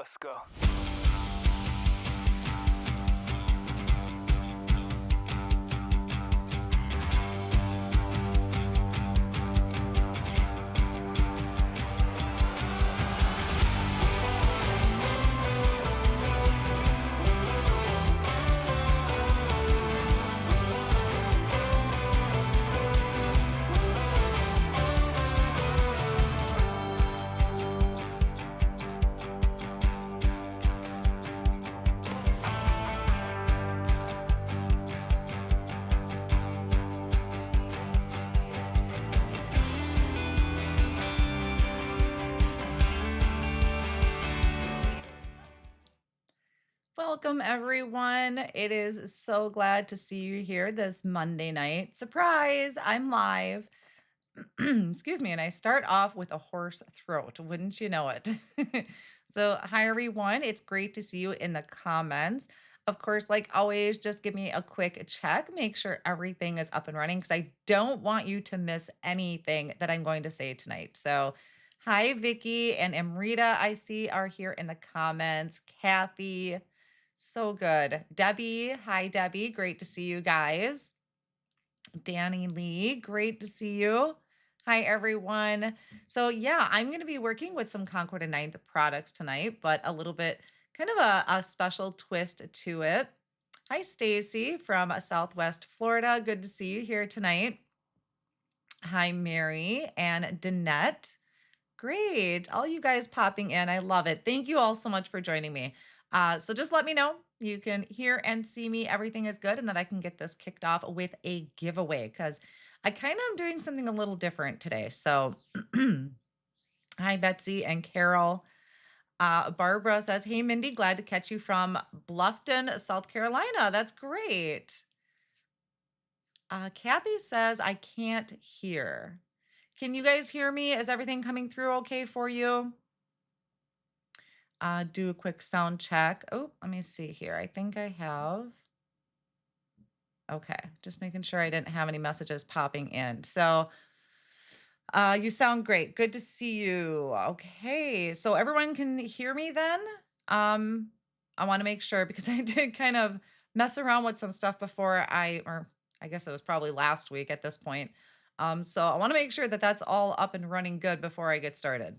Let's go. Welcome, everyone. It is so glad to see you here this Monday night. Surprise, I'm live. Excuse me. And I start off with a hoarse throat. Wouldn't you know it? So, hi, everyone. It's great to see you in the comments. Of course, like always, just give me a quick check. Make sure everything is up and running because I don't want you to miss anything that I'm going to say tonight. So, hi, Vicky and Amrita, I see are here in the comments. Kathy, so good. Debbie, hi, Debbie. Great to see you guys. Danny Lee, great to see you. Hi, everyone. So, yeah, I'm going to be working with some Concord 9th products tonight, but a little bit kind of a special twist to it. Hi, Stacy from Southwest Florida. Good to see you here tonight. Hi, Mary and Danette. Great. All you guys popping in. I love it. Thank you all so much for joining me. So just let me know. You can hear and see me. Everything is good. And that I can get this kicked off with a giveaway because I kind of am doing something a little different today. So hi, Betsy and Carol. Barbara says, hey, Mindy, glad to catch you from Bluffton, South Carolina. That's great. Kathy says, I can't hear. Can you guys hear me? Is everything coming through okay for you? Do a quick sound check. Oh, let me see here. I think I have. Okay, just making sure I didn't have any messages popping in. So you sound great. Good to see you. Okay, so everyone can hear me then. I want to make sure because I did kind of mess around with some stuff before or I guess it was probably last week at this point. So I want to make sure that that's all up and running good before I get started.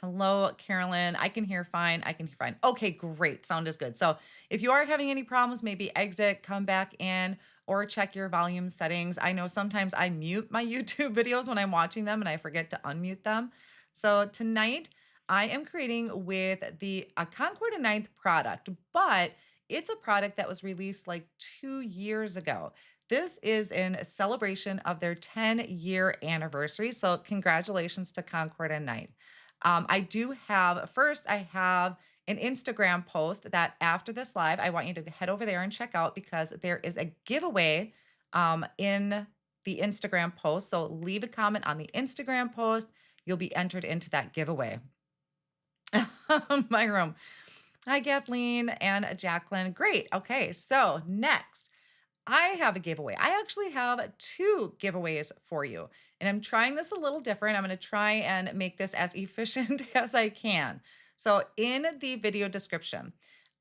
Hello, Carolyn. I can hear fine. I can hear fine. Okay, great. Sound is good. So if you are having any problems, maybe exit, come back in, or check your volume settings. I know sometimes I mute my YouTube videos when I'm watching them and I forget to unmute them. So tonight I am creating with the Concord 9th product, but it's a product that was released like 2 years ago. This is in celebration of their 10-year anniversary. So congratulations to Concord 9th. I have an Instagram post that after this live, I want you to head over there and check out because there is a giveaway in the Instagram post. So leave a comment on the Instagram post. You'll be entered into that giveaway. My room. Hi, Kathleen and Jacqueline. Great. Okay. So next, I have a giveaway. I actually have two giveaways for you. And I'm trying this a little different. I'm going to try and make this as efficient as I can. So, in the video description,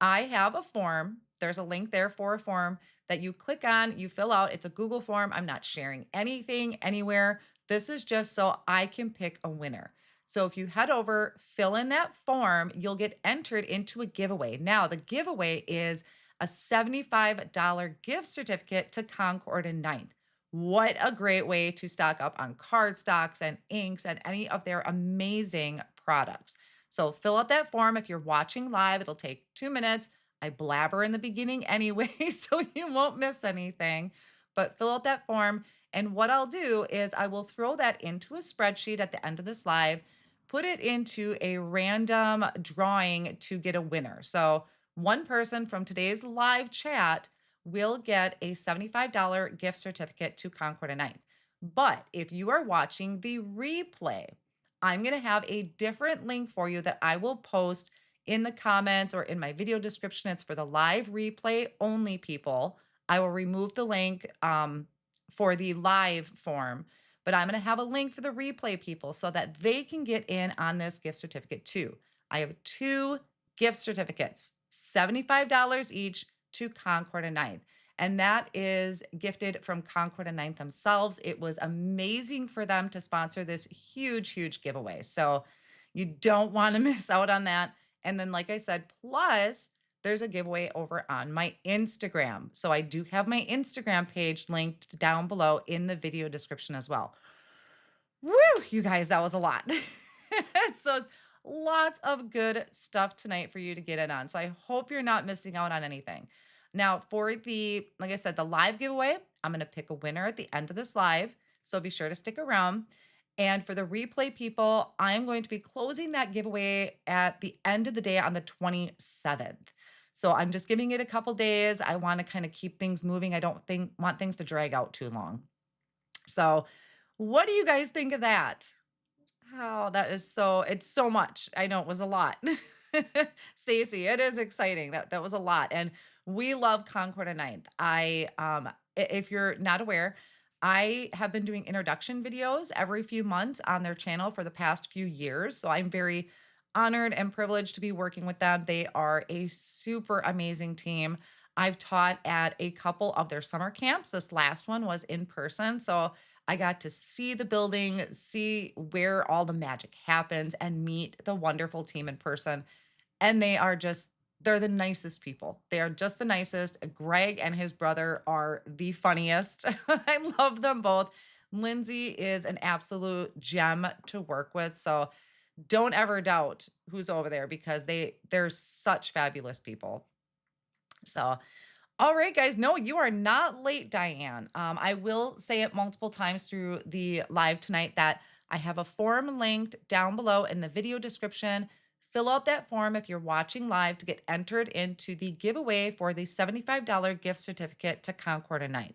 I have a form. There's a link there for a form that you click on, you fill out. It's a Google form. I'm not sharing anything anywhere. This is just so I can pick a winner. So, if you head over, fill in that form, you'll get entered into a giveaway. Now, the giveaway is a $75 gift certificate to Concord 9th. What a great way to stock up on cardstocks and inks and any of their amazing products. So fill out that form. If you're watching live, it'll take 2 minutes. I blabber in the beginning anyway, so you won't miss anything. But fill out that form. And what I'll do is I will throw that into a spreadsheet at the end of this live, put it into a random drawing to get a winner. So one person from today's live chat will get a $75 gift certificate to Concord 9th. But if you are watching the replay, I'm going to have a different link for you that I will post in the comments or in my video description. It's for the live replay only people. I will remove the link for the live form, but I'm going to have a link for the replay people so that they can get in on this gift certificate too. I have 2 gift certificates, $75 each to Concord and 9th. And that is gifted from Concord and 9th themselves. It was amazing for them to sponsor this huge, huge giveaway. So you don't want to miss out on that. And then, like I said, plus there's a giveaway over on my Instagram. So I do have my Instagram page linked down below in the video description as well. Woo, you guys, that was a lot. So lots of good stuff tonight for you to get in on. So I hope you're not missing out on anything. Now, for the, like I said, the live giveaway, I'm going to pick a winner at the end of this live. So be sure to stick around. And for the replay people, I'm going to be closing that giveaway at the end of the day on the 27th. So I'm just giving it a couple days. I want to kind of keep things moving. I don't want things to drag out too long. So what do you guys think of that? Oh, that is it's so much. I know it was a lot. Stacy, it is exciting. That was a lot. And we love Concord and 9th. If you're not aware, I have been doing introduction videos every few months on their channel for the past few years. So I'm very honored and privileged to be working with them. They are a super amazing team. I've taught at a couple of their summer camps. This last one was in person. So I got to see the building, see where all the magic happens, and meet the wonderful team in person. And they're the nicest people. They are just the nicest. Greg and his brother are the funniest. I love them both. Lindsay is an absolute gem to work with. So don't ever doubt who's over there because they're such fabulous people. So all right, guys. No, you are not late, Diane. I will say it multiple times through the live tonight that I have a form linked down below in the video description. Fill out that form if you're watching live to get entered into the giveaway for the $75 gift certificate to Concord and 9th.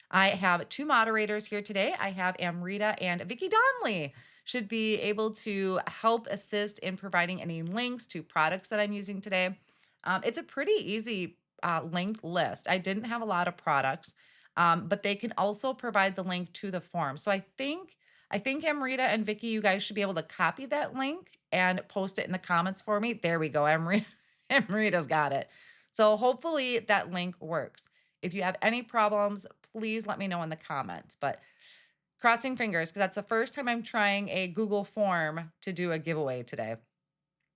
I have 2 moderators here today. I have Amrita and Vicky Donnelly. Should be able to help assist in providing any links to products that I'm using today. It's a pretty easy linked list. I didn't have a lot of products, but they can also provide the link to the form. So I think Amrita and Vicky, you guys should be able to copy that link and post it in the comments for me. There we go. Amrita's got it. So hopefully that link works. If you have any problems, please let me know in the comments. But crossing fingers, because that's the first time I'm trying a Google form to do a giveaway today.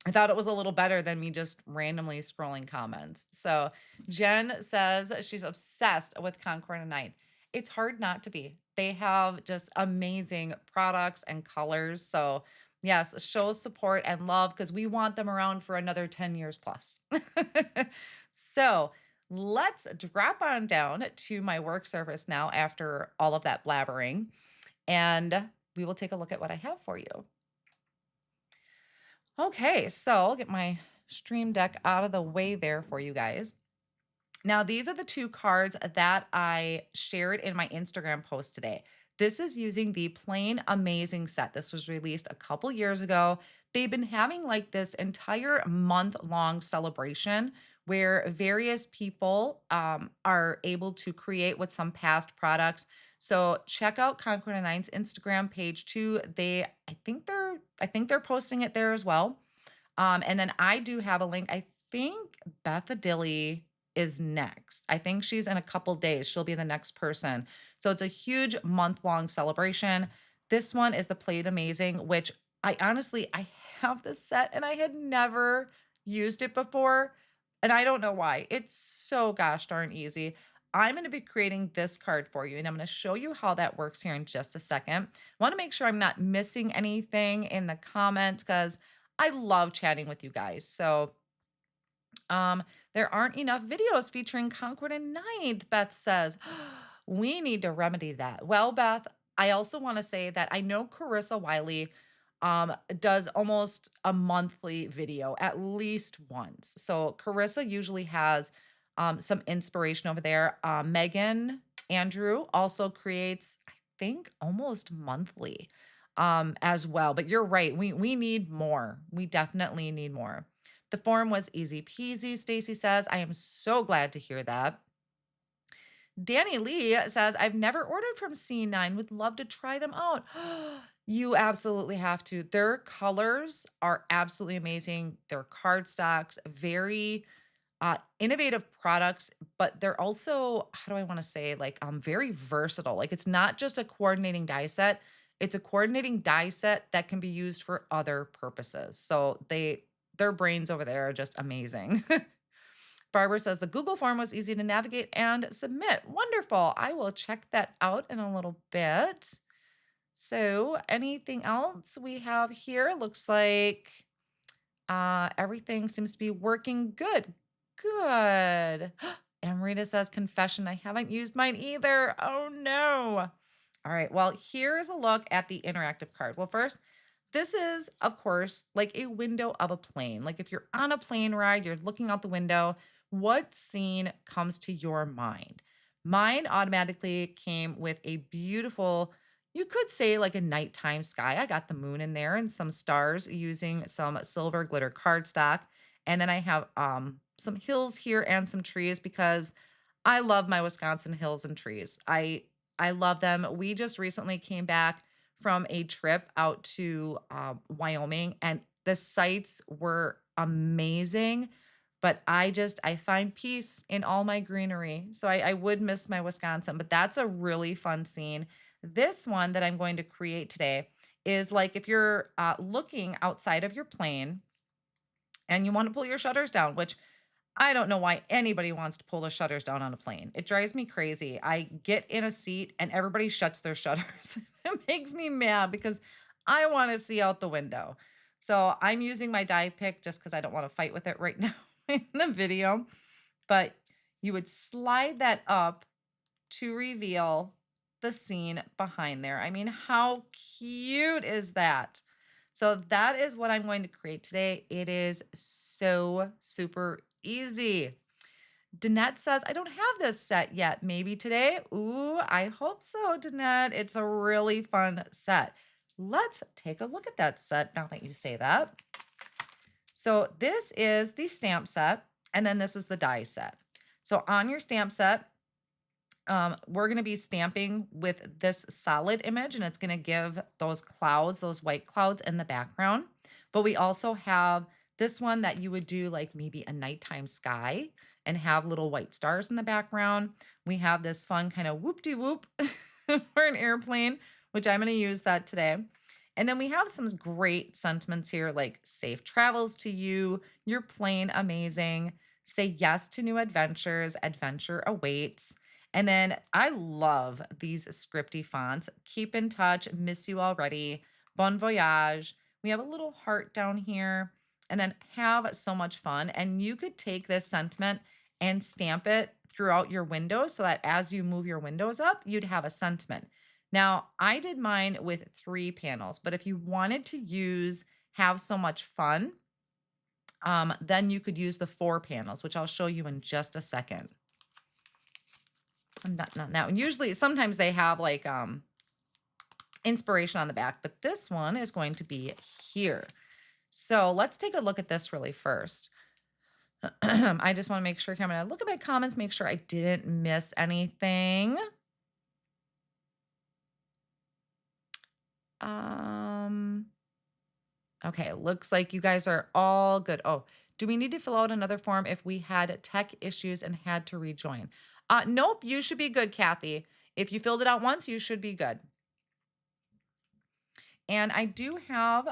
I thought it was a little better than me just randomly scrolling comments. So Jen says she's obsessed with Concord and 9th. It's hard not to be. They have just amazing products and colors. So yes, show support and love because we want them around for another 10 years plus. So let's drop on down to my work surface now after all of that blabbering. And we will take a look at what I have for you. Okay, so I'll get my Stream Deck out of the way there for you guys. Now, these are the 2 cards that I shared in my Instagram post today. This is using the Plain Amazing set. This was released a couple years ago. They've been having like this entire month-long celebration where various people are able to create with some past products. So check out Concord and 9's Instagram page too. I think they're posting it there as well. And then I do have a link. I think Beth Adilly is next. I think she's in a couple days. She'll be the next person. So it's a huge month-long celebration. This one is the Plain Amazing, which I have this set and I had never used it before. And I don't know why. It's so gosh darn easy. I'm going to be creating this card for you, and I'm going to show you how that works here in just a second. I want to make sure I'm not missing anything in the comments because I love chatting with you guys. So there aren't enough videos featuring Concord and 9th, Beth says. We need to remedy that. Well, Beth, I also want to say that I know Carissa Wiley does almost a monthly video, at least once. So Carissa usually has some inspiration over there. Megan Andrew also creates, I think, almost monthly as well. But you're right. We need more. We definitely need more. The form was easy peasy, Stacy says. I am so glad to hear that. Danny Lee says, I've never ordered from C9. Would love to try them out. You absolutely have to. Their colors are absolutely amazing. Their cardstocks, very innovative products, but they're also, how do I want to say, like very versatile. Like it's not just a coordinating die set, it's a coordinating die set that can be used for other purposes. So their brains over there are just amazing. Barbara says the Google form was easy to navigate and submit. Wonderful. I will check that out in a little bit. So, anything else we have here? Looks like everything seems to be working good. Good. Amrita says, confession, I haven't used mine either. Oh no. All right. Well, here's a look at the interactive card. Well, first, this is, of course, like a window of a plane. Like if you're on a plane ride, you're looking out the window, what scene comes to your mind? Mine automatically came with a beautiful, you could say like a nighttime sky. I got the moon in there and some stars using some silver glitter cardstock. And then I have some hills here and some trees because I love my Wisconsin hills and trees. I love them. We just recently came back from a trip out to Wyoming, and the sights were amazing. But I find peace in all my greenery. So I would miss my Wisconsin, but that's a really fun scene. This one that I'm going to create today is like if you're looking outside of your plane and you want to pull your shutters down, which I don't know why anybody wants to pull the shutters down on a plane. It drives me crazy. I get in a seat and everybody shuts their shutters. It makes me mad because I want to see out the window. So I'm using my die pick just because I don't want to fight with it right now in the video. But you would slide that up to reveal the scene behind there. I mean, how cute is that? So that is what I'm going to create today. It is so super easy. Danette says, I don't have this set yet. Maybe today. Ooh, I hope so, Danette. It's a really fun set. Let's take a look at that set now that you say that. So this is the stamp set, and then this is the die set. So on your stamp set, we're going to be stamping with this solid image, and it's going to give those clouds, those white clouds in the background. But we also have this one that you would do like maybe a nighttime sky and have little white stars in the background. We have this fun kind of whoop-de-whoop for an airplane, which I'm going to use that today. And then we have some great sentiments here like safe travels to you, you're playing amazing, say yes to new adventures, adventure awaits. And then I love these scripty fonts. Keep in touch, miss you already, bon voyage. We have a little heart down here, and then have so much fun. And you could take this sentiment and stamp it throughout your windows so that as you move your windows up, you'd have a sentiment. Now, I did mine with 3 panels, but if you wanted to use have so much fun, then you could use the 4 panels, which I'll show you in just a second. I'm not that one. Usually, sometimes they have like inspiration on the back, but this one is going to be here. So let's take a look at this really first. I just want to make sure I'm going to look at my comments, make sure I didn't miss anything. Okay, looks like you guys are all good. Oh, do we need to fill out another form if we had tech issues and had to rejoin? Nope, you should be good, Kathy. If you filled it out once, you should be good. And I do have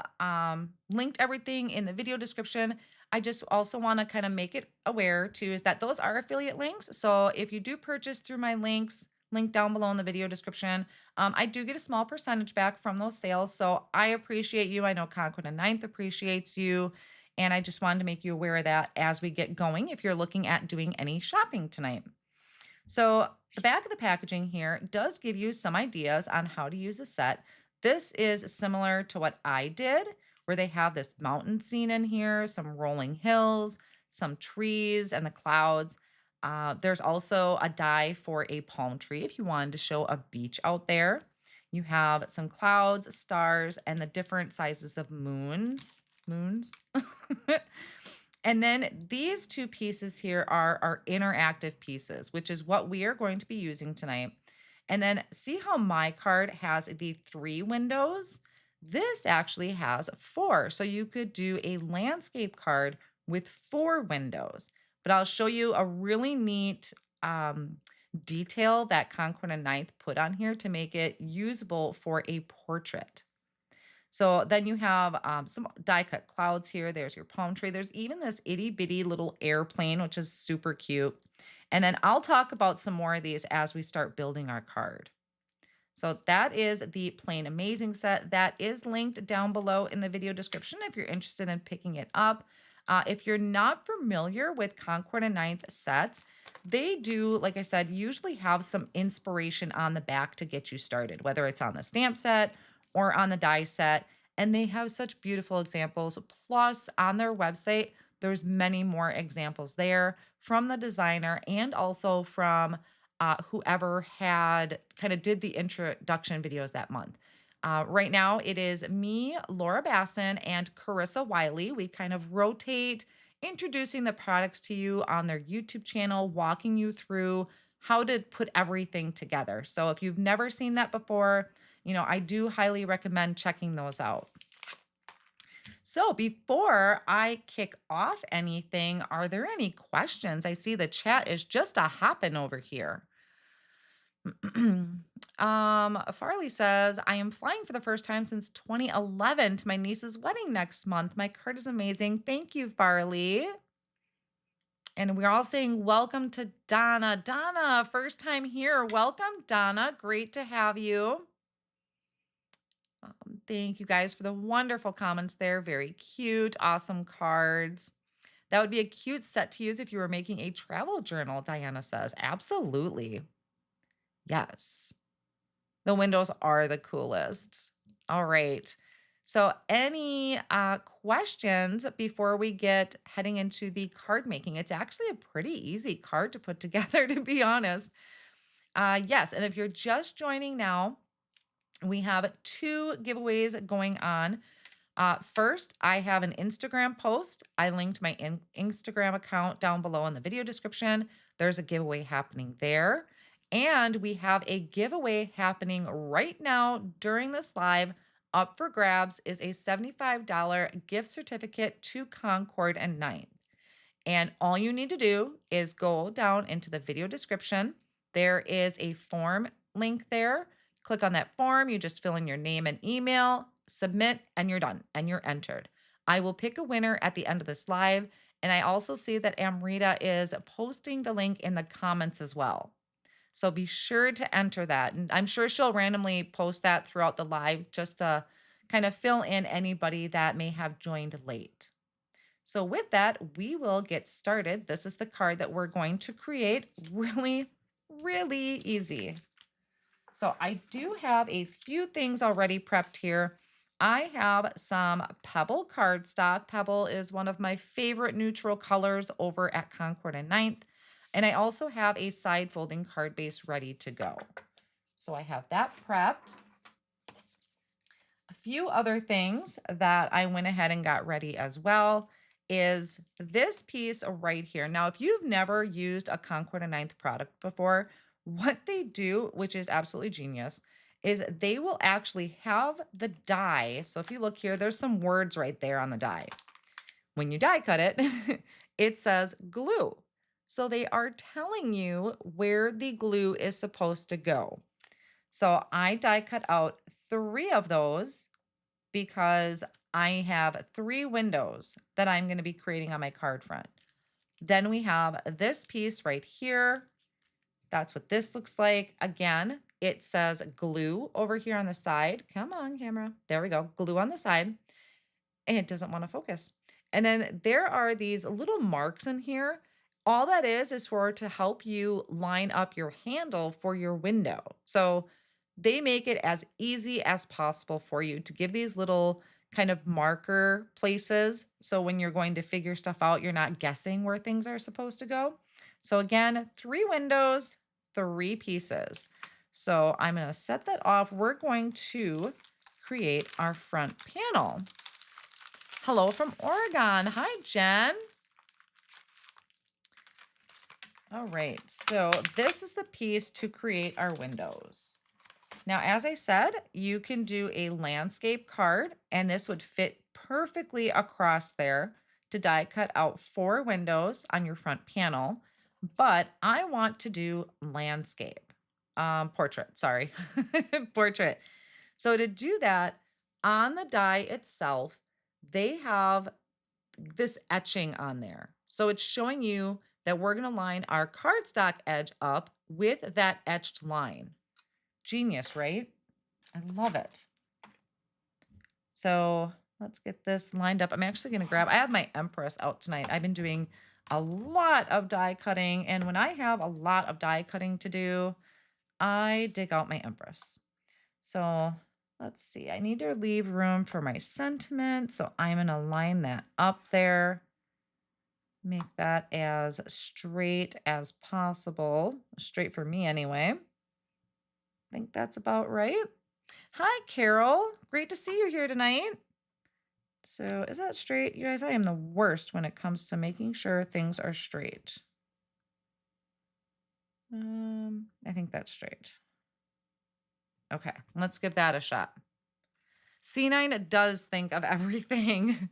linked everything in the video description. I just also want to kind of make it aware too, is that those are affiliate links. So if you do purchase through my links, link down below in the video description, I do get a small percentage back from those sales. So I appreciate you. I know Concord 9th appreciates you. And I just wanted to make you aware of that as we get going if you're looking at doing any shopping tonight. So the back of the packaging here does give you some ideas on how to use the set. This is similar to what I did, where they have this mountain scene in here, some rolling hills, some trees, and the clouds. There's also a die for a palm tree if you wanted to show a beach out there. You have some clouds, stars, and the different sizes of moons. And then these 2 pieces here are our interactive pieces, which is what we are going to be using tonight. And then see how my card has the 3 windows? This actually has 4, so you could do a landscape card with 4 windows. But I'll show you a really neat um, detail that Concord and Ninth put on here to make it usable for a portrait. So then you have some die cut clouds here. There's your palm tree. There's even this itty bitty little airplane, which is super cute. And then I'll talk about some more of these as we start building our card. So that is the Plain Amazing set. That is linked down below in the video description if you're interested in picking it up. If you're not familiar with Concord and Ninth sets, they do, like I said, usually have some inspiration on the back to get you started, whether it's on the stamp set or on the die set. And they have such beautiful examples. Plus, on their website, there's many more examples there from the designer and also from whoever had kind of did the introduction videos that month. Right now, it is me, Laura Basson, and Carissa Wiley. We kind of rotate introducing the products to you on their YouTube channel, walking you through how to put everything together. So if you've never seen that before, I do highly recommend checking those out. So before I kick off anything, are there any questions? I see the chat is just a hopping over here. Farley says, I am flying for the first time since 2011 to my niece's wedding next month. My card is amazing. Thank you, Farley. And we're all saying welcome to Donna. Donna, first time here. Welcome, Donna. Great to have you. Thank you guys for the wonderful comments there. Very cute. Awesome cards. That would be a cute set to use if you were making a travel journal, Diana says. Absolutely. Yes. The windows are the coolest. All right. So any questions before we get heading into the card making? It's actually a pretty easy card to put together, to be honest. Yes. And if you're just joining now, we have 2 giveaways going on. First, I have an Instagram post. I linked my Instagram account down below in the video description. There's a giveaway happening there. And we have a giveaway happening right now during this live. Up for grabs is a $75 gift certificate to Concord and Ninth. And all you need to do is go down into the video description. There is a form link there. Click on that form. You just fill in your name and email, submit, and you're done, and you're entered. I will pick a winner at the end of this live. And I also see that Amrita is posting the link in the comments as well. So be sure to enter that. And I'm sure she'll randomly post that throughout the live just to kind of fill in anybody that may have joined late. So with that, we will get started. This is the card that we're going to create. Really, really easy. So I do have a few things already prepped here. I have some Pebble Cardstock. Pebble is one of my favorite neutral colors over at Concord and Ninth. And I also have a side folding card base ready to go. So I have that prepped. A few other things that I went ahead and got ready as well is this piece right here. Now, if you've never used a Concord and Ninth product before, what they do, which is absolutely genius, is they will actually have the die. So if you look here, there's some words right there on the die. When you die cut it, it says glue. So they are telling you where the glue is supposed to go. So I die cut out 3 of those because I have 3 windows that I'm going to be creating on my card front. Then we have this piece right here. That's what this looks like. Again, it says glue over here on the side. Come on, camera. There we go. Glue on the side. And it doesn't want to focus. And then there are these little marks in here. All that is for to help you line up your handle for your window. So they make it as easy as possible for you to give these little kind of marker places. So when you're going to figure stuff out, you're not guessing where things are supposed to go. So again, 3 windows, 3 pieces. So I'm going to set that off. We're going to create our front panel. Hello from Oregon. Hi, Jen. All right, so this is the piece to create our windows. Now, as I said, you can do a landscape card, and this would fit perfectly across there to die cut out 4 windows on your front panel. But I want to do landscape, portrait, sorry, portrait. So to do that, on the die itself, they have this etching on there. So it's showing you that we're going to line our cardstock edge up with that etched line. Genius, right? I love it. So let's get this lined up. I'm actually going to grab, I have my Empress out tonight. I've been doing a lot of die cutting. And when I have a lot of die cutting to do, I dig out my Empress. So let's see. I need to leave room for my sentiment. So I'm going to line that up there. Make that as straight as possible. Straight for me anyway. I think that's about right. Hi, Carol. Great to see you here tonight. So is that straight? You guys, I am the worst when it comes to making sure things are straight. I think that's straight. Okay, let's give that a shot. C9 does think of everything.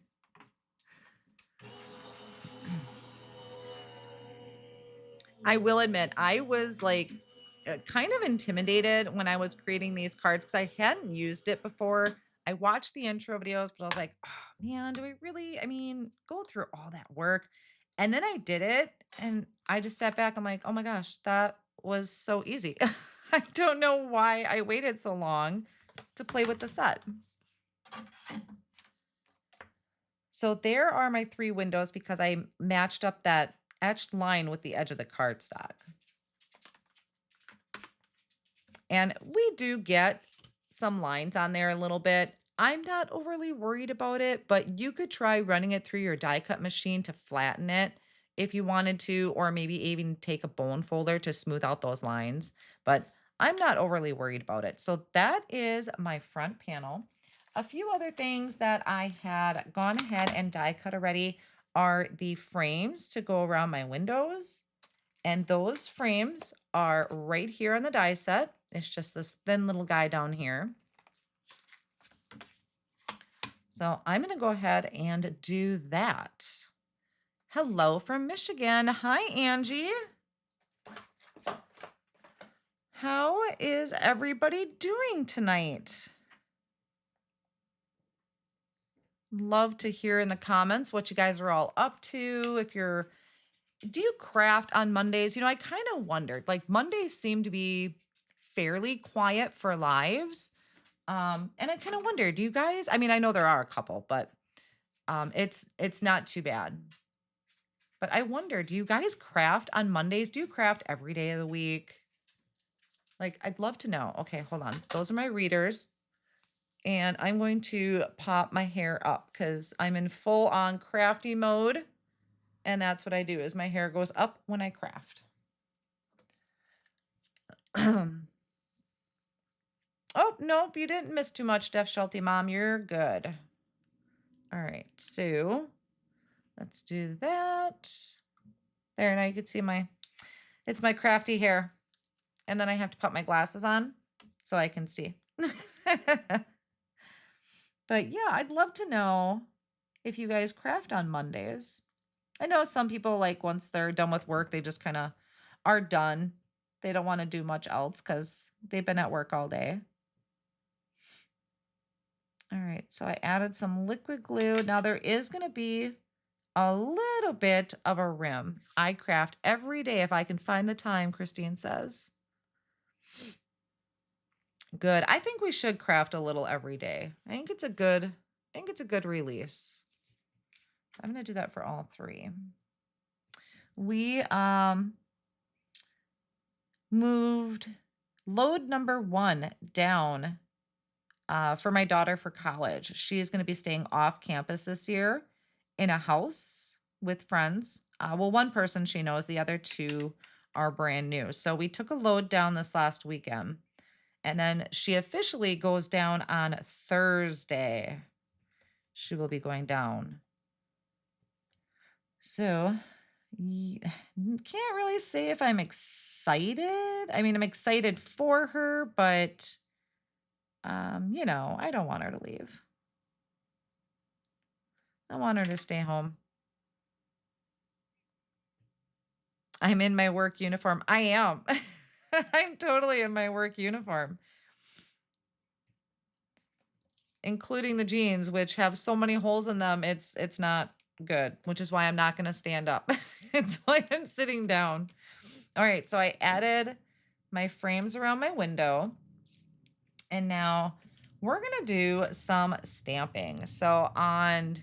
I will admit, I was like kind of intimidated when I was creating these cards because I hadn't used it before. I watched the intro videos, but I was like, oh man, do we really, go through all that work? And then I did it and I just sat back. I'm like, oh my gosh, that was so easy. I don't know why I waited so long to play with the set. So there are my 3 windows because I matched up that etched line with the edge of the cardstock. And we do get some lines on there a little bit. I'm not overly worried about it, but you could try running it through your die cut machine to flatten it if you wanted to, or maybe even take a bone folder to smooth out those lines. But I'm not overly worried about it. So that is my front panel. A few other things that I had gone ahead and die cut already are the frames to go around my windows. And those frames are right here on the die set. It's just this thin little guy down here. So I'm going to go ahead and do that. Hello from Michigan. Hi, Angie. How is everybody doing tonight? Love to hear in the comments what you guys are all up to. Do you craft on Mondays? I kind of wondered, like Mondays seem to be fairly quiet for lives. And I kind of wonder, do you guys, I know there are a couple, but it's not too bad. But I wonder, do you guys craft on Mondays? Do you craft every day of the week? Like, I'd love to know. Okay, hold on. Those are my readers. And I'm going to pop my hair up because I'm in full on crafty mode. And that's what I do is my hair goes up when I craft. Oh, nope, you didn't miss too much, Def Shelty Mom. You're good. All right, so let's do that. There, now you can see it's my crafty hair. And then I have to put my glasses on so I can see. But yeah, I'd love to know if you guys craft on Mondays. I know some people, like, once they're done with work, they just kind of are done. They don't want to do much else because they've been at work all day. All right, so I added some liquid glue. Now there is going to be a little bit of a rim. I craft every day if I can find the time, Christine says. Good. I think we should craft a little every day. I think it's a good release. I'm going to do that for all 3. We moved load number 1 down for my daughter for college. She is going to be staying off campus this year in a house with friends. Well, one person she knows, the other 2 are brand new. So we took a load down this last weekend. And then she officially goes down on Thursday. She will be going down. So can't really say if I'm excited. I'm excited for her, but I don't want her to leave. I want her to stay home. I'm in my work uniform. I am. I'm totally in my work uniform, including the jeans, which have so many holes in them. It's not good, which is why I'm not going to stand up. It's why I'm sitting down. All right, so I added my frames around my window, and now we're going to do some stamping. So on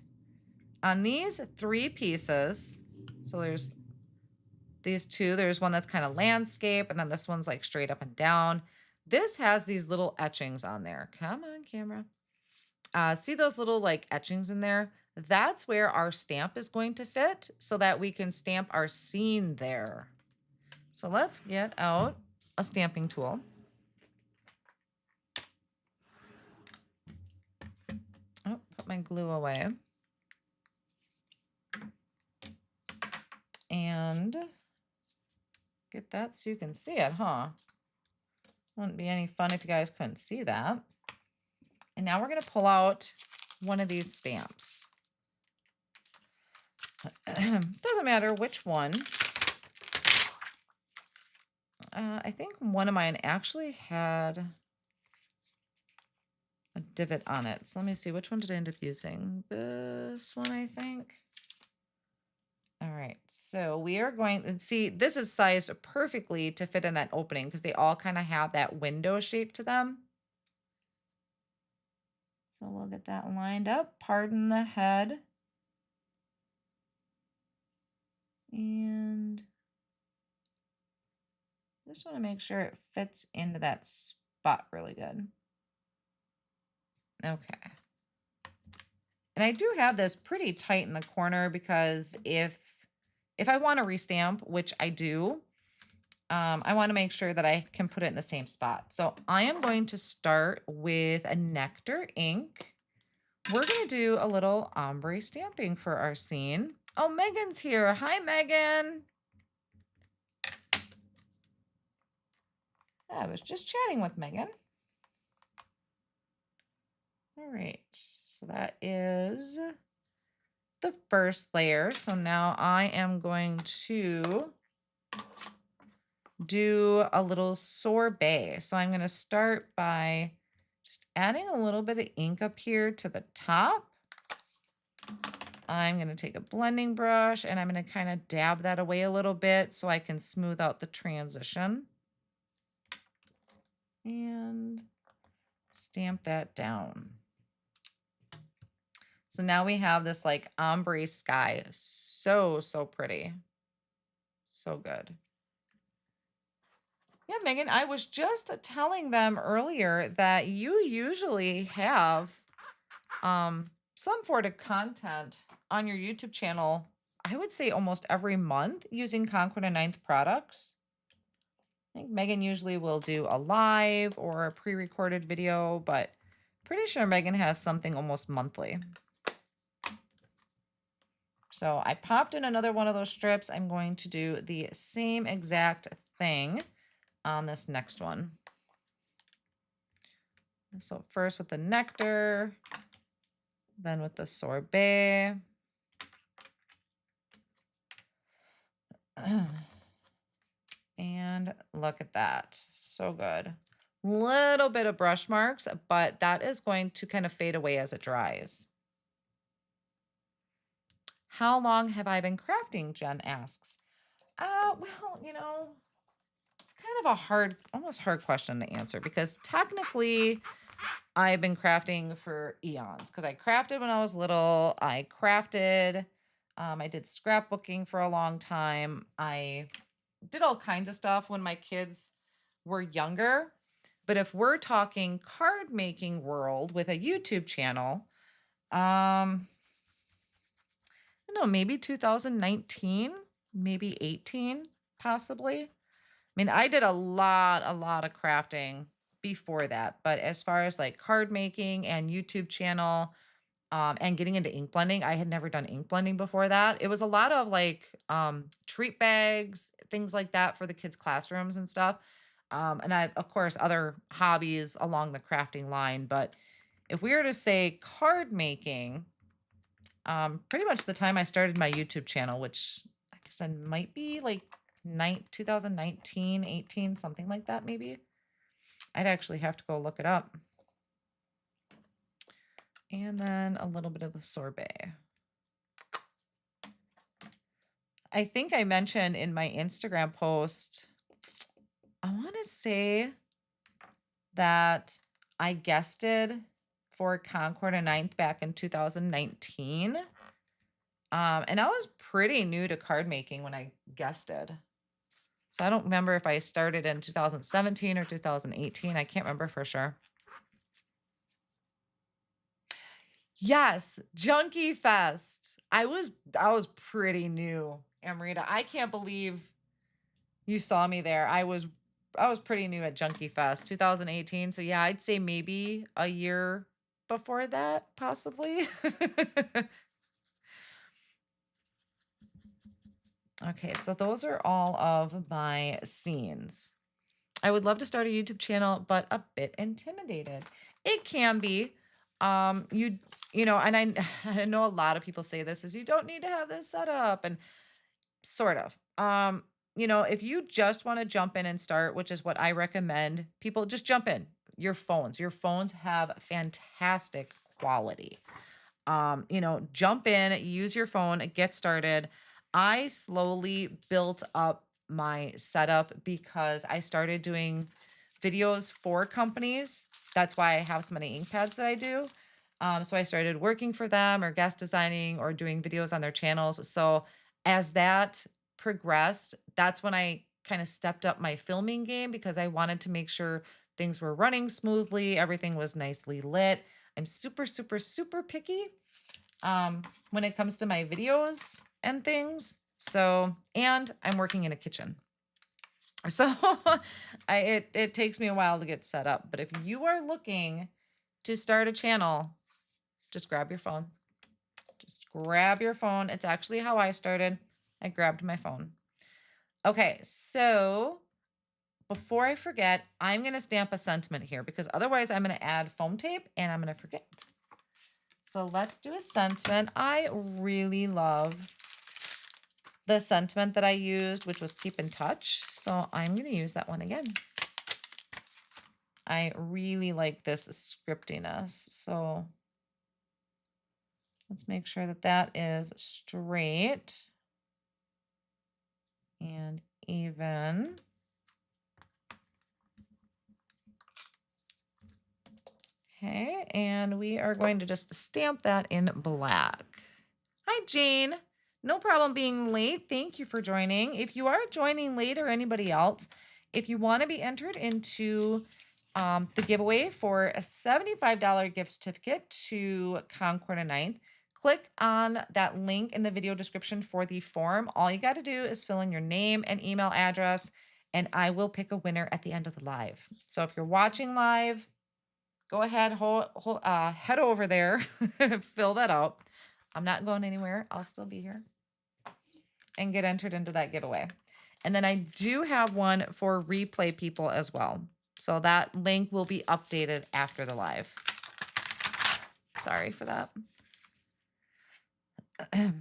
these 3 pieces, so there's these 2, there's one that's kind of landscape, and then this one's like straight up and down. This has these little etchings on there. Come on, camera. See those little like etchings in there? That's where our stamp is going to fit so that we can stamp our scene there. So let's get out a stamping tool. Oh, put my glue away. And get that so you can see it, huh? Wouldn't be any fun if you guys couldn't see that. And now we're going to pull out one of these stamps. Doesn't matter which one. I think one of mine actually had a divot on it. So let me see, which one did I end up using? This one, I think. All right, so we are going to see, this is sized perfectly to fit in that opening because they all kind of have that window shape to them. So we'll get that lined up. Pardon the head. And just want to make sure it fits into that spot really good. Okay. And I do have this pretty tight in the corner because if I want to restamp, which I do, I want to make sure that I can put it in the same spot. So I am going to start with a Nectar Ink. We're going to do a little ombre stamping for our scene. Oh, Megan's here. Hi, Megan. I was just chatting with Megan. All right, so that is the first layer. So now I am going to do a little sorbet. So I'm going to start by just adding a little bit of ink up here to the top. I'm going to take a blending brush and I'm going to kind of dab that away a little bit so I can smooth out the transition. And stamp that down. So now we have this like ombre sky. So pretty. So good. Yeah, Megan, I was just telling them earlier that you usually have some sort of content on your YouTube channel, I would say almost every month using Concord 9th products. I think Megan usually will do a live or a pre-recorded video, but pretty sure Megan has something almost monthly. So I popped in another one of those strips. I'm going to do the same exact thing on this next one. So first with the nectar, then with the sorbet. And look at that. So good. Little bit of brush marks, but that is going to kind of fade away as it dries. How long have I been crafting? Jen asks. Well, it's kind of a hard, almost hard question to answer because technically I've been crafting for eons because I crafted when I was little. I crafted, I did scrapbooking for a long time. I did all kinds of stuff when my kids were younger. But if we're talking card making world with a YouTube channel, I don't know, maybe 2019, maybe 18, possibly. I mean, I did a lot of crafting before that. But as far as like card making and YouTube channel, and getting into ink blending, I had never done ink blending before that. It was a lot of like treat bags, things like that for the kids' classrooms and stuff. And I, of course, other hobbies along the crafting line. But if we were to say card making, pretty much the time I started my YouTube channel, which I guess I might be like 2019, 18, something like that, maybe. I'd actually have to go look it up. And then a little bit of the sorbet. I think I mentioned in my Instagram post, I want to say that I guested for Concord 9th back in 2019. And I was pretty new to card making when I guested. So I don't remember if I started in 2017 or 2018. I can't remember for sure. Yes, Junkie Fest. I was pretty new, Amrita. I can't believe you saw me there. I was pretty new at Junkie Fest, 2018. So yeah, I'd say maybe a year before that, possibly. Okay, so those are all of my scenes. I would love to start a YouTube channel, but a bit intimidated. It can be. You know, and I know a lot of people say this is you don't need to have this set up, and sort of. You know, if you just want to jump in and start, which is what I recommend, people just jump in. Your phones have fantastic quality. You know, jump in, use your phone, get started. I slowly built up my setup because I started doing videos for companies. That's why I have so many ink pads that I do. So I started working for them or guest designing or doing videos on their channels. So as that progressed, that's when I kind of stepped up my filming game because I wanted to make sure things were running smoothly, everything was nicely lit. I'm super, super, super picky when it comes to my videos and things. So, and I'm working in a kitchen. So it takes me a while to get set up. But if you are looking to start a channel, just grab your phone. Just grab your phone. It's actually how I started. I grabbed my phone. Okay, so before I forget, I'm going to stamp a sentiment here because otherwise I'm going to add foam tape and I'm going to forget. So let's do a sentiment. I really love the sentiment that I used, which was keep in touch. So I'm going to use that one again. I really like this scriptiness. So let's make sure that that is straight and even. Okay, and we are going to just stamp that in black. Hi, Jane. No problem being late. Thank you for joining. If you are joining late or anybody else, if you want to be entered into the giveaway for a $75 gift certificate to Concord 9th, click on that link in the video description for the form. All you got to do is fill in your name and email address, and I will pick a winner at the end of the live. So if you're watching live, go ahead, head over there, fill that out. I'm not going anywhere. I'll still be here and get entered into that giveaway. And then I do have one for replay people as well. So that link will be updated after the live. Sorry for that. All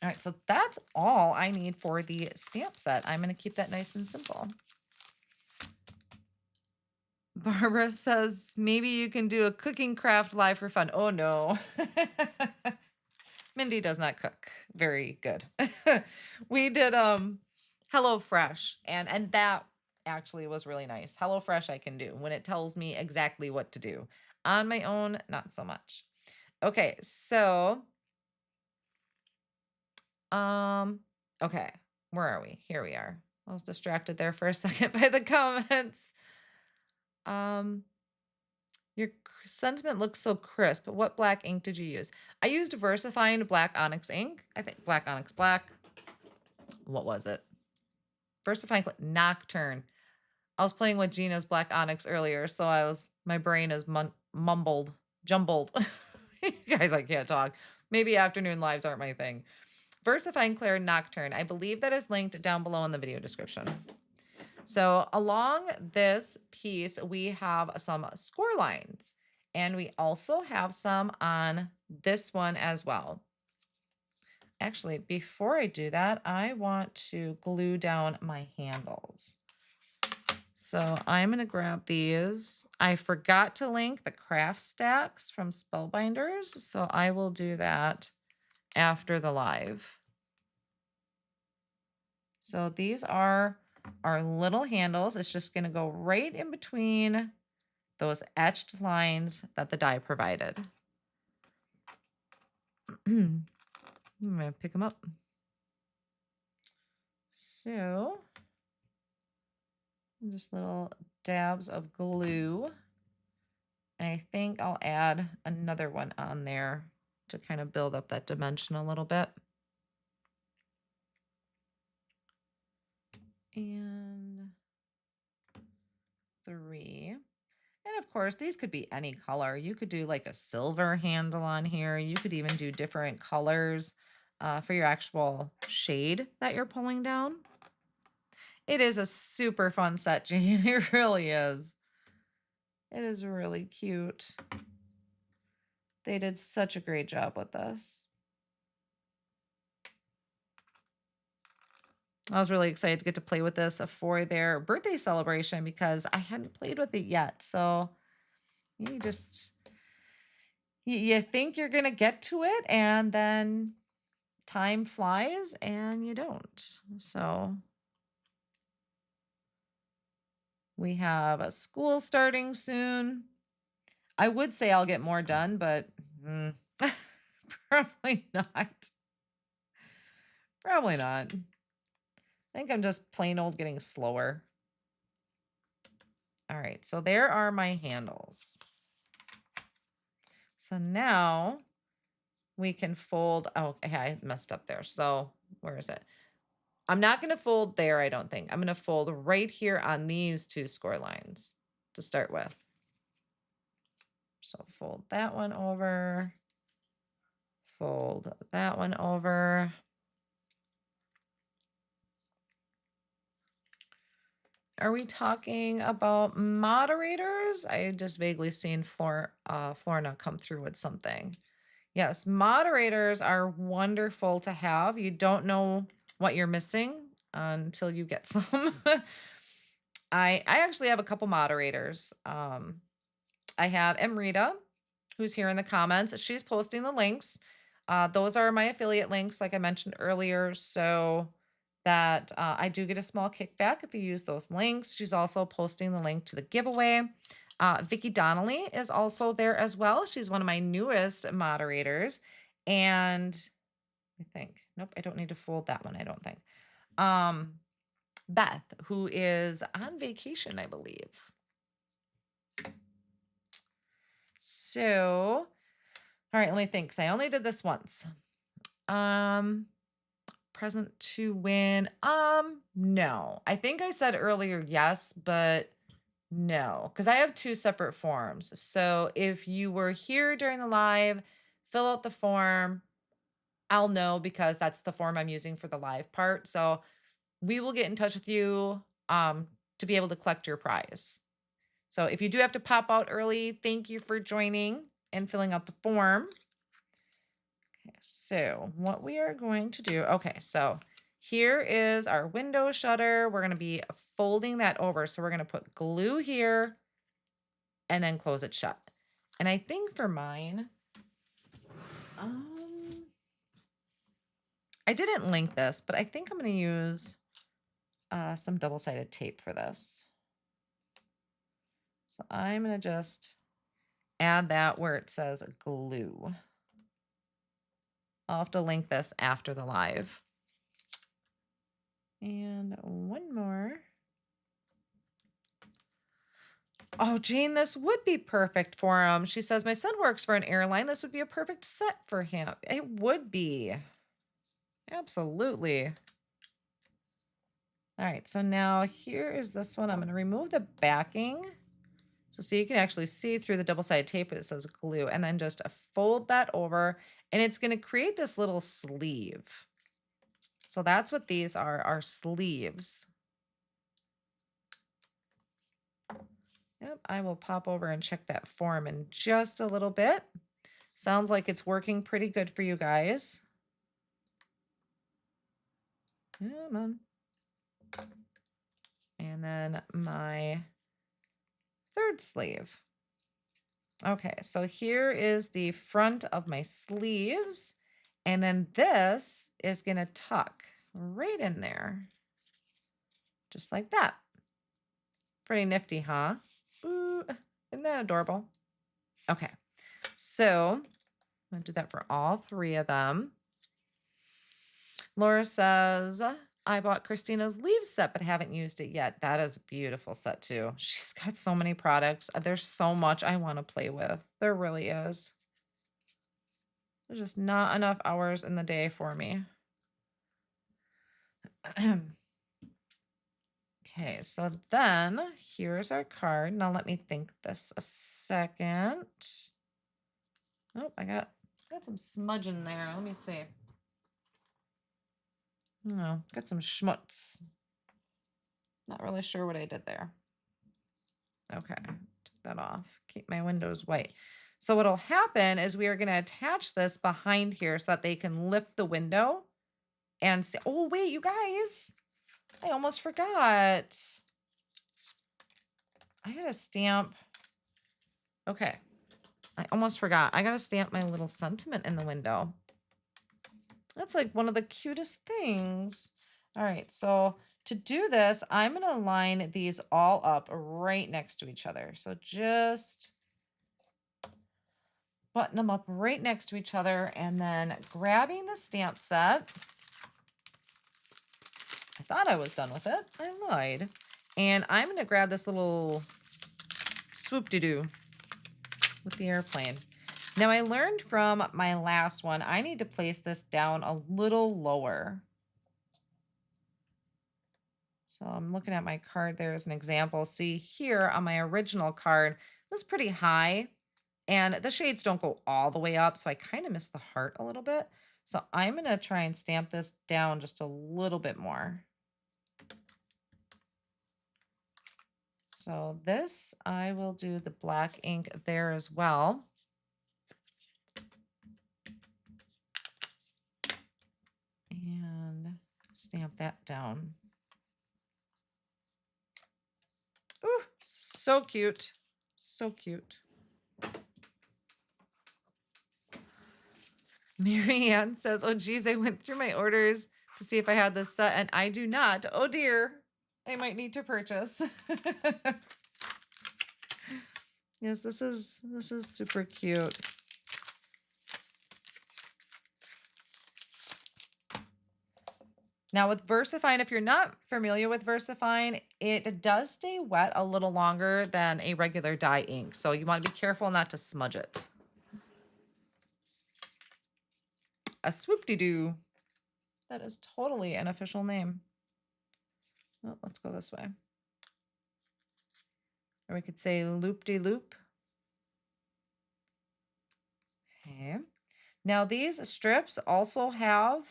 right, so that's all I need for the stamp set. I'm going to keep that nice and simple. Barbara says, maybe you can do a cooking craft live for fun. Oh, no. Mindy does not cook very good. We did HelloFresh, and that actually was really nice. HelloFresh I can do when it tells me exactly what to do. On my own, not so much. Okay, so okay, where are we? Here we are. I was distracted there for a second by the comments. Your sentiment looks so crisp. What black ink did you use? I used Versafine black onyx ink. I think black onyx black. What was it? Versafine Nocturne. I was playing with Gina's black onyx earlier, so my brain is jumbled. You guys, I can't talk. Maybe afternoon lives aren't my thing. Versafine Claire Nocturne. I believe that is linked down below in the video description. So along this piece, we have some score lines, and we also have some on this one as well. Actually, before I do that, I want to glue down my handles. So I'm going to grab these. I forgot to link the craft stacks from Spellbinders, so I will do that after the live. So these are our little handles. It's just going to go right in between those etched lines that the die provided. I'm going to pick them up. So just little dabs of glue. And I think I'll add another one on there to kind of build up that dimension a little bit. And 3. And of course, these could be any color. You could do like a silver handle on here. You could even do different colors for your actual shade that you're pulling down. It is a super fun set, Jane. It really is. It is really cute. They did such a great job with this. I was really excited to get to play with this for their birthday celebration because I hadn't played with it yet. So you just, you think you're going to get to it and then time flies and you don't. So we have a school starting soon. I would say I'll get more done, but probably not. Probably not. I think I'm just plain old getting slower. All right, so there are my handles. So now we can fold. Oh, okay, I messed up there. So where is it? I'm not going to fold there, I don't think. I'm going to fold right here on these 2 score lines to start with. So fold that one over. Fold that one over. Are we talking about moderators? I just vaguely seen Florna come through with something. Yes, moderators are wonderful to have. You don't know what you're missing until you get some. I actually have a couple moderators. I have Emrita, who's here in the comments. She's posting the links. Those are my affiliate links, like I mentioned earlier. So that I do get a small kickback if you use those links. She's also posting the link to the giveaway. Vicki Donnelly is also there as well. She's one of my newest moderators. And I think, nope, I don't need to fold that one, I don't think. Beth, who is on vacation, I believe. So, all right, let me think. 'Cause I only did this once. Present to win. No. I think I said earlier yes, but no, because I have 2 separate forms. So if you were here during the live, fill out the form. I'll know because that's the form I'm using for the live part. So we will get in touch with you to be able to collect your prize. So if you do have to pop out early, thank you for joining and filling out the form. Okay, so what we are going to do, okay, so here is our window shutter. We're going to be folding that over. So we're going to put glue here and then close it shut. And I think for mine, I didn't link this, but I think I'm going to use some double-sided tape for this. So I'm going to just add that where it says glue. I'll have to link this after the live. And one more. Oh, Jane, this would be perfect for him. She says, my son works for an airline. This would be a perfect set for him. It would be. Absolutely. All right, so now here is this one. I'm going to remove the backing. So you can actually see through the double-sided tape that it says glue, and then just fold that over, and it's going to create this little sleeve. So that's what these are sleeves. Yep, I will pop over and check that form in just a little bit. Sounds like it's working pretty good for you guys. Come on. And then my third sleeve. Okay, so here is the front of my sleeves. And then this is going to tuck right in there. Just like that. Pretty nifty, huh? Ooh, isn't that adorable? Okay, so I'm going to do that for all three of them. Laura says, I bought Christina's leaf set, but haven't used it yet. That is a beautiful set too. She's got so many products. There's so much I want to play with. There really is. There's just not enough hours in the day for me. Okay, so then here's our card. Now let me think this a second. Oh, I got some smudge in there. Let me see. No, got some schmutz. Not really sure what I did there. Okay, took that off. Keep my windows white. So what'll happen is we are going to attach this behind here so that they can lift the window and see. Oh, wait, you guys. I almost forgot. I got to stamp. Okay. I almost forgot. I got to stamp my little sentiment in the window. That's like one of the cutest things. All right. So to do this, I'm going to line these all up right next to each other. So just button them up right next to each other and then grabbing the stamp set. I thought I was done with it. I lied. And I'm going to grab this little swoop-de-doo with the airplane. Now I learned from my last one, I need to place this down a little lower. So I'm looking at my card there as an example. See here on my original card, it was pretty high and the shades don't go all the way up. So I kind of missed the heart a little bit. So I'm going to try and stamp this down just a little bit more. So this, I will do the black ink there as well. And stamp that down. Ooh, so cute. So cute. Marianne says, oh, geez, I went through my orders to see if I had this set, and I do not. Oh, dear. I might need to purchase. Yes, this is super cute. Now with Versafine, if you're not familiar with Versafine, it does stay wet a little longer than a regular dye ink. So you want to be careful not to smudge it. A swoop-de-doo. That is totally an official name. Oh, let's go this way. Or we could say loop-de-loop. Okay. Now these strips also have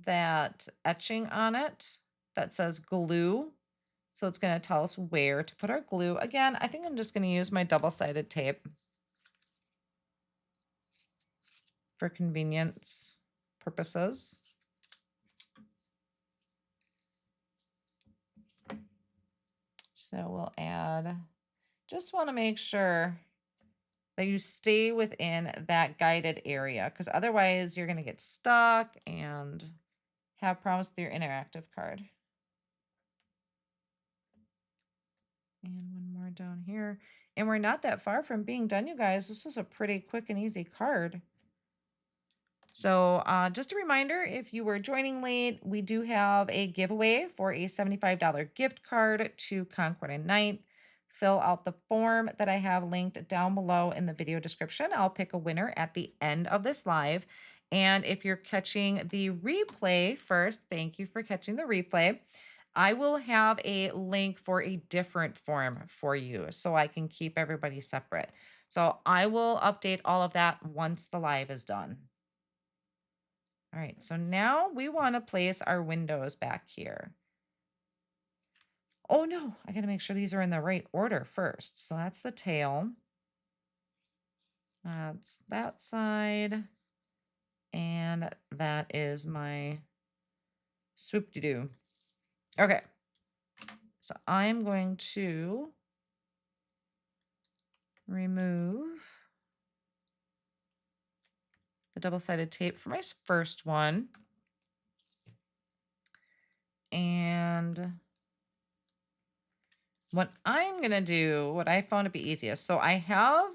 that etching on it that says glue. So it's going to tell us where to put our glue. Again, I think I'm just going to use my double-sided tape for convenience purposes. So we'll add, just want to make sure that you stay within that guided area, because otherwise you're going to get stuck and have problems with your interactive card. And one more down here. And we're not that far from being done, you guys. This is a pretty quick and easy card. So just a reminder, if you were joining late, we do have a giveaway for a $75 gift card to Concord 9th. Fill out the form that I have linked down below in the video description. I'll pick a winner at the end of this live. And if you're catching the replay first, thank you for catching the replay. I will have a link for a different form for you so I can keep everybody separate. So I will update all of that once the live is done. All right, so now we want to place our windows back here. Oh no, I gotta make sure these are in the right order first. So that's the tail. That's that side. And that is my swoop-de-doo. Okay. So I'm going to remove the double-sided tape for my first one. And what I'm going to do, what I found to be easiest. So I have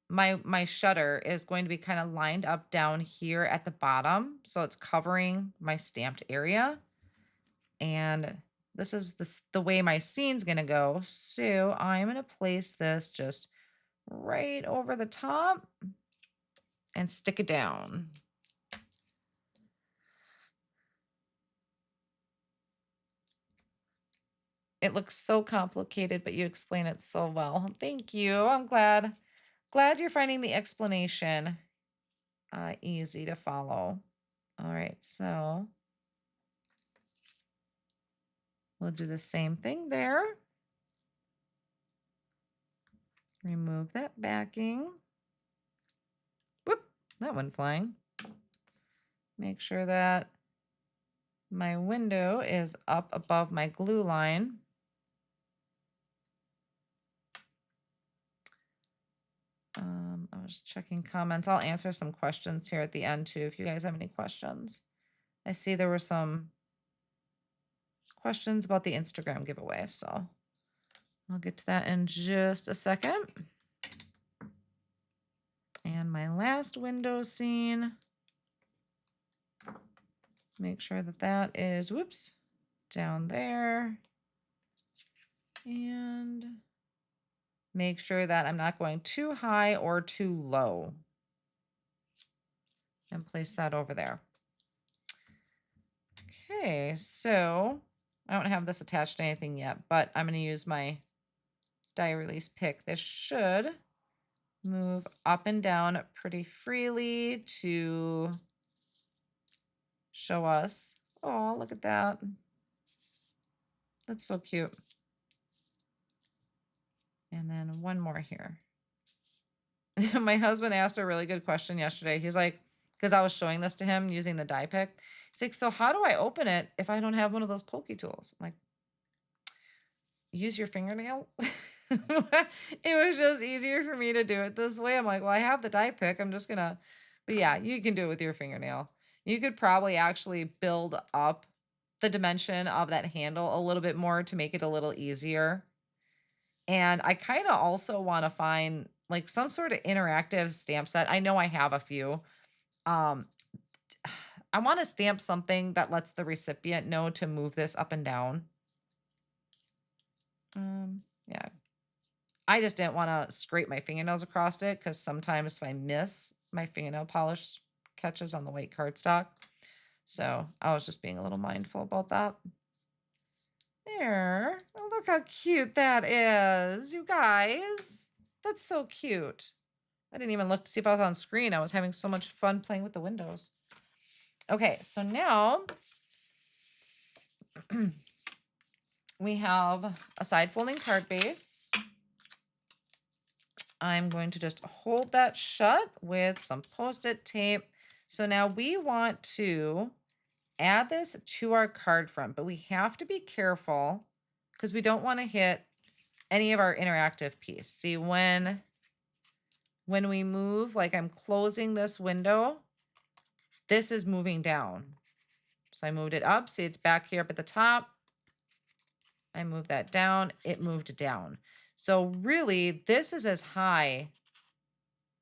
my shutter is going to be kind of lined up down here at the bottom. So it's covering my stamped area. And this is the way my scene's going to go. So I'm going to place this just right over the top and stick it down. It looks so complicated, but you explain it so well. Thank you. I'm glad you're finding the explanation easy to follow. All right, so we'll do the same thing there. Remove that backing. Whoop, that went flying. Make sure that my window is up above my glue line. I was checking comments. I'll answer some questions here at the end too, if you guys have any questions. I see there were some questions about the Instagram giveaway, so I'll get to that in just a second. And my last window scene, make sure that that is, whoops, down there. And make sure that I'm not going too high or too low. And place that over there. Okay, so I don't have this attached to anything yet, but I'm going to use my die release pick. This should move up and down pretty freely to show us. Oh, look at that. That's so cute. And then one more here. My husband asked a really good question yesterday. He's like, because I was showing this to him using the die pick. He's like, so how do I open it if I don't have one of those pokey tools? I'm like, use your fingernail. It was just easier for me to do it this way. I'm like, well, I have the die pick. I'm just gonna, but yeah, you can do it with your fingernail. You could probably actually build up the dimension of that handle a little bit more to make it a little easier. And I kind of also want to find like some sort of interactive stamp set. I know I have a few. Um, I want to stamp something that lets the recipient know to move this up and down. Yeah. I just didn't want to scrape my fingernails across it because sometimes if I miss, my fingernail polish catches on the white cardstock. So I was just being a little mindful about that. There. Oh, look how cute that is, you guys. That's so cute. I didn't even look to see if I was on screen. I was having so much fun playing with the windows. Okay, so now we have a side folding card base. I'm going to just hold that shut with some Post-it tape. So now we want to add this to our card front, but we have to be careful because we don't want to hit any of our interactive piece. See, when we move, like I'm closing this window, this is moving down. So I moved it up. See, it's back here up at the top. I moved that down. It moved down. So really, this is as high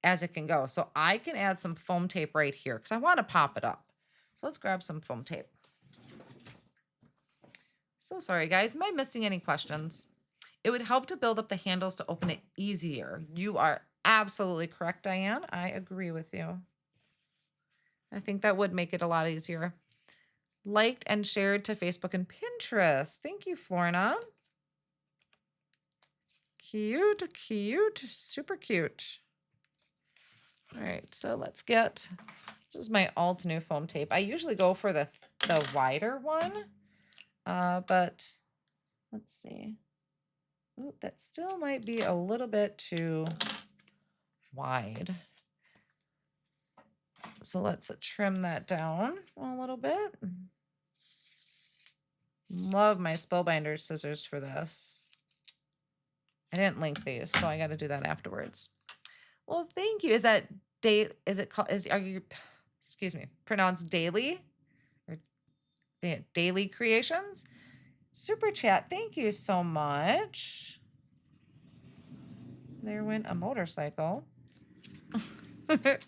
as it can go. So I can add some foam tape right here because I want to pop it up. So let's grab some foam tape. So sorry, guys. Am I missing any questions? It would help to build up the handles to open it easier. You are absolutely correct, Diane. I agree with you. I think that would make it a lot easier. Liked and shared to Facebook and Pinterest. Thank you, Florna. Cute, cute, super cute. All right, so let's get, this is my alt new foam tape. I usually go for the wider one, but Let's see. Ooh, that still might be a little bit too wide. So let's trim that down a little bit. Love my Spellbinder scissors for this. I didn't link these, so I got to do that afterwards. Well, thank you. Is that day? Is it called? Are you? Excuse me. Pronounced daily or daily creations? Super chat. Thank you so much. There went a motorcycle. Thank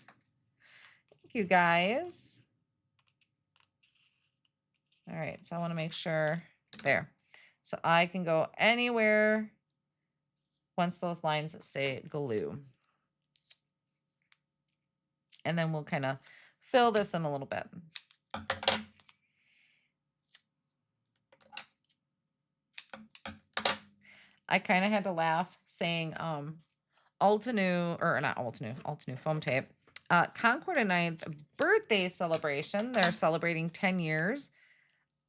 you guys. All right, so I want to make sure there. So I can go anywhere once those lines say glue. And then we'll kind of fill this in a little bit. I kind of had to laugh saying Altenew, or not Altenew foam tape. Concord 9th birthday celebration. They're celebrating 10 years.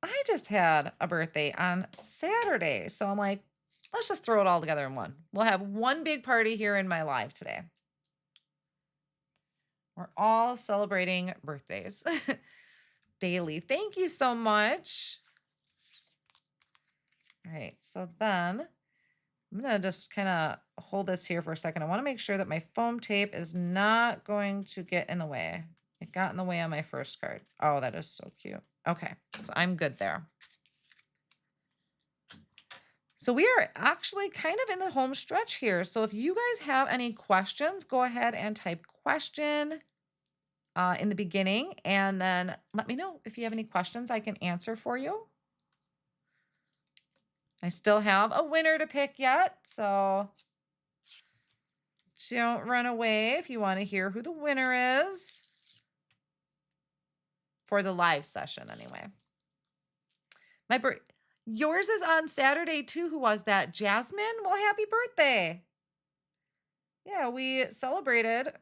I just had a birthday on Saturday. So I'm like, let's just throw it all together in one. We'll have one big party here in my live today. We're all celebrating birthdays daily. Thank you so much. All right, so then I'm going to just kind of hold this here for a second. I want to make sure that my foam tape is not going to get in the way. It got in the way on my first card. Oh, that is so cute. Okay, so I'm good there. So we are actually kind of in the home stretch here. So if you guys have any questions, go ahead and type question in the beginning, and then let me know if you have any questions I can answer for you. I still have a winner to pick yet, so don't run away if you want to hear who the winner is for the live session anyway. Yours is on Saturday too. Who was that? Jasmine? Well, happy birthday. Yeah, we celebrated.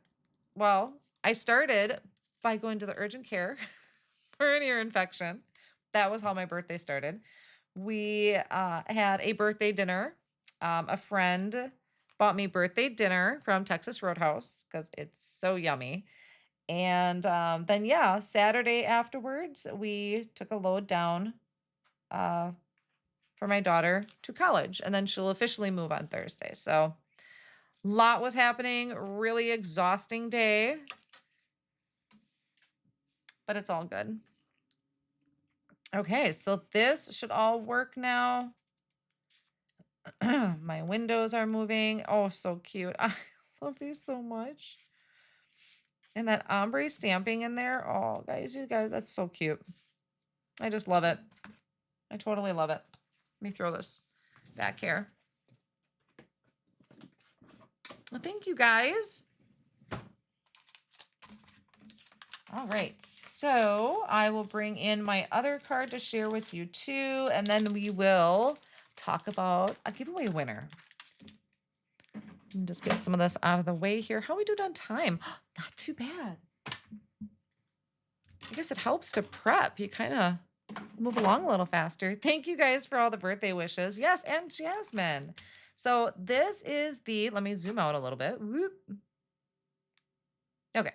Well, I started by going to the urgent care for an ear infection. That was how my birthday started. We had a birthday dinner. A friend bought me birthday dinner from Texas Roadhouse because it's so yummy. And then, yeah, Saturday afterwards, we took a load down for my daughter to college. And then she'll officially move on Thursday. So a lot was happening. Really exhausting day. But it's all good. Okay, so this should all work now. My windows are moving. Oh, so cute. I love these so much. And that ombre stamping in there. Oh, guys, you guys, that's so cute. I just love it. I totally love it. Let me throw this back here. Well, thank you, guys. All right, so I will bring in my other card to share with you too, and then we will talk about a giveaway winner. Just get some of this out of the way here. How we doing on time? Not too bad. I guess it helps to prep. You kind of move along a little faster. Thank you guys for all the birthday wishes. Yes, and Jasmine. So this is the, let me zoom out a little bit. Whoop. Okay.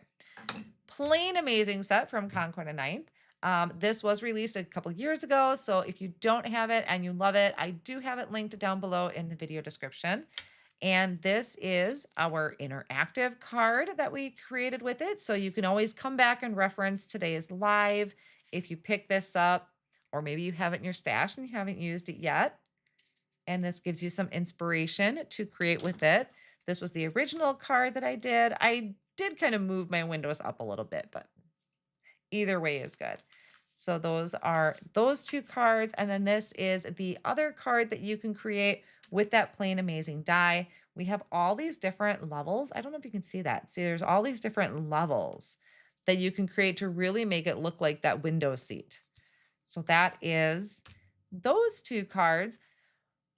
Plain Amazing set from Concord 9th. This was released a couple years ago, so if you don't have it and you love it, I do have it linked down below in the video description. And this is our interactive card that we created with it, so you can always come back and reference today's live if you pick this up, or maybe you have it in your stash and you haven't used it yet. And this gives you some inspiration to create with it. This was the original card that I did. I did kind of move my windows up a little bit, but either way is good. So those are those two cards. And then this is the other card that you can create with that Plain Amazing die. We have all these different levels. I don't know if you can see that. See, there's all these different levels that you can create to really make it look like that window seat. So that is those two cards.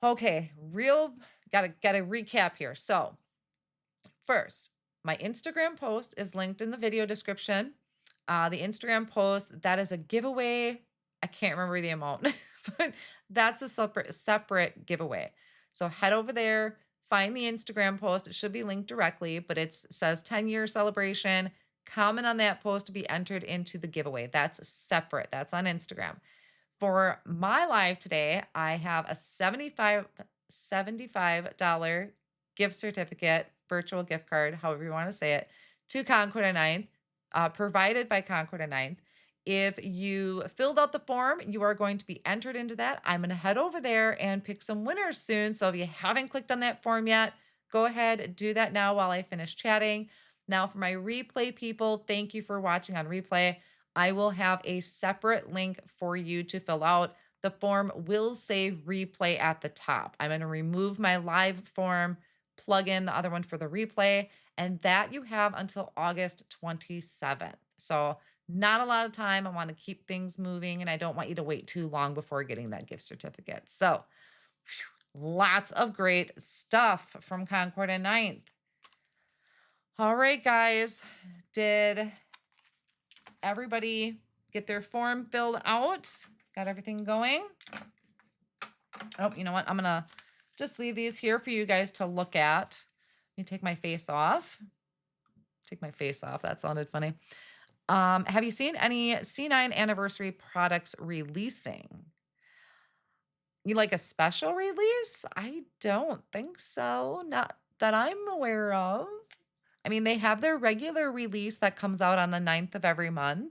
Okay, gotta recap here. So first, my Instagram post is linked in the video description. The Instagram post, that is a giveaway. I can't remember the amount, but that's a separate giveaway. So head over there, find the Instagram post. It should be linked directly, but it says 10-year celebration. Comment on that post to be entered into the giveaway. That's separate. That's on Instagram. For my live today, I have a $75 gift certificate, virtual gift card, however you want to say it, to Concord 9th, provided by Concord 9th. If you filled out the form, you are going to be entered into that. I'm going to head over there and pick some winners soon. So if you haven't clicked on that form yet, go ahead, do that now while I finish chatting. Now, for my replay people, thank you for watching on replay. I will have a separate link for you to fill out. The form will say replay at the top. I'm going to remove my live form, plug in the other one for the replay, and that you have until August 27th. So not a lot of time. I want to keep things moving, and I don't want you to wait too long before getting that gift certificate. So lots of great stuff from Concord and 9th. All right, guys. Did everybody get their form filled out? Got everything going? Oh, you know what? I'm going to just leave these here for you guys to look at. Let me take my face off. Take my face off. That sounded funny. Have you seen any C9 anniversary products releasing? You like a special release? I don't think so. Not that I'm aware of. I mean, they have their regular release that comes out on the 9th of every month.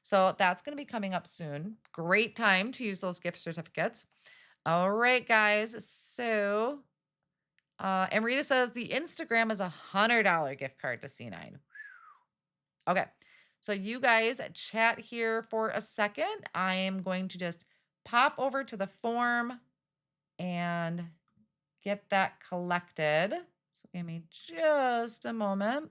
So that's going to be coming up soon. Great time to use those gift certificates. All right, guys. So, Amrita says the Instagram is $100 gift card to C9. Okay. So you guys chat here for a second. I am going to just pop over to the form and get that collected. So give me just a moment.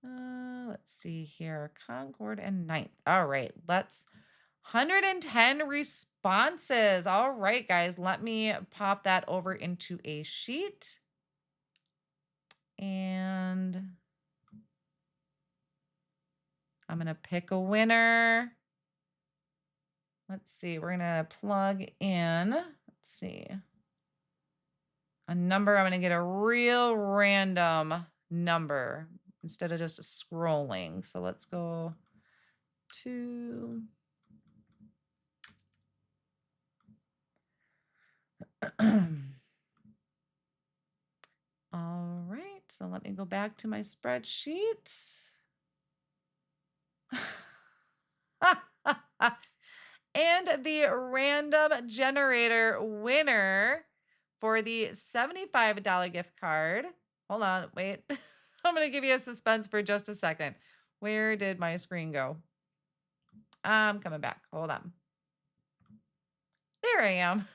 Let's see here. Concord and 9th. All right. 110 responses. All right, guys. Let me pop that over into a sheet. And I'm going to pick a winner. Let's see. We're going to plug in. Let's see. A number. I'm going to get a real random number instead of just scrolling. So let's go to... All right. So let me go back to my spreadsheet. And the random generator winner for the $75 gift card. Hold on, wait. I'm going to give you a suspense for just a second. Where did my screen go? I'm coming back. Hold on. There I am.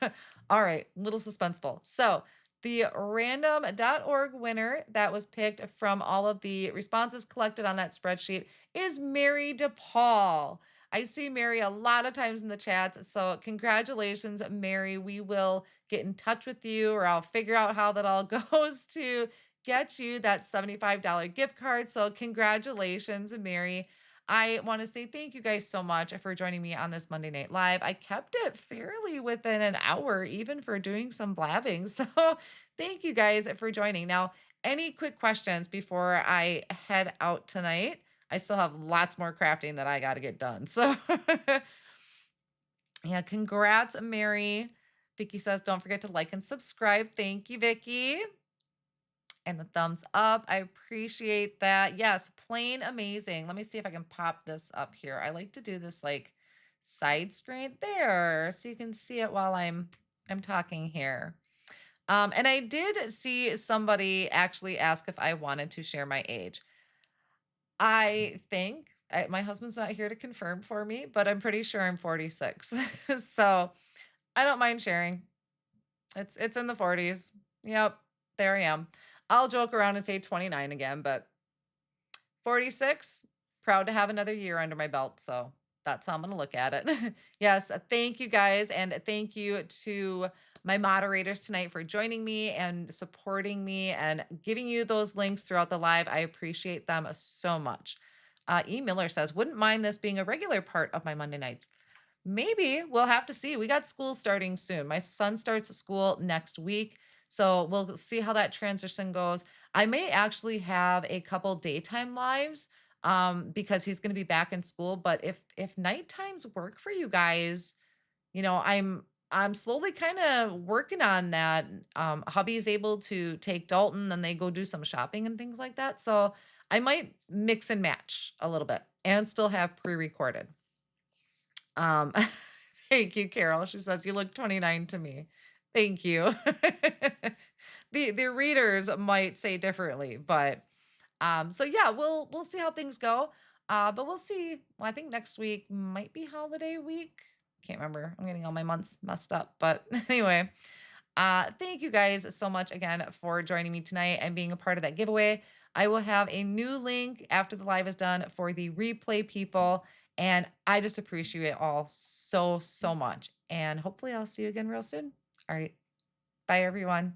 All right, little suspenseful. So the random.org winner that was picked from all of the responses collected on that spreadsheet is Mary DePaul. I see Mary a lot of times in the chats. So congratulations, Mary. We will get in touch with you, or I'll figure out how that all goes to get you that $75 gift card. So congratulations, Mary. I want to say thank you guys so much for joining me on this Monday Night Live. I kept it fairly within an hour, even for doing some blabbing. So thank you guys for joining. Now, any quick questions before I head out tonight? I still have lots more crafting that I got to get done. So yeah, congrats, Mary. Vicky says, don't forget to like and subscribe. Thank you, Vicky. And the thumbs up. I appreciate that. Yes, plain amazing. Let me see if I can pop this up here. I like to do this like side screen there so you can see it while I'm talking here. And I did see somebody actually ask if I wanted to share my age. I think my husband's not here to confirm for me, but I'm pretty sure I'm 46. So I don't mind sharing. It's in the 40s. Yep, there I am. I'll joke around and say 29 again, but 46, proud to have another year under my belt. So that's how I'm going to look at it. Yes, thank you guys. And thank you to my moderators tonight for joining me and supporting me and giving you those links throughout the live. I appreciate them so much. E. Miller says, wouldn't mind this being a regular part of my Monday nights. Maybe we'll have to see. We got school starting soon. My son starts school next week. So we'll see how that transition goes. I may actually have a couple daytime lives because he's going to be back in school. But if night times work for you guys, I'm slowly kind of working on that. Hubby is able to take Dalton, and they go do some shopping and things like that. So I might mix and match a little bit and still have pre-recorded. Um, thank you, Carol. She says, "You look 29 to me." Thank you. The readers might say differently, but, so yeah, we'll see how things go. But we'll see. Well, I think next week might be holiday week. Can't remember. I'm getting all my months messed up, but anyway, thank you guys so much again for joining me tonight and being a part of that giveaway. I will have a new link after the live is done for the replay people. And I just appreciate it all so, so much. And hopefully I'll see you again real soon. All right. Bye, everyone.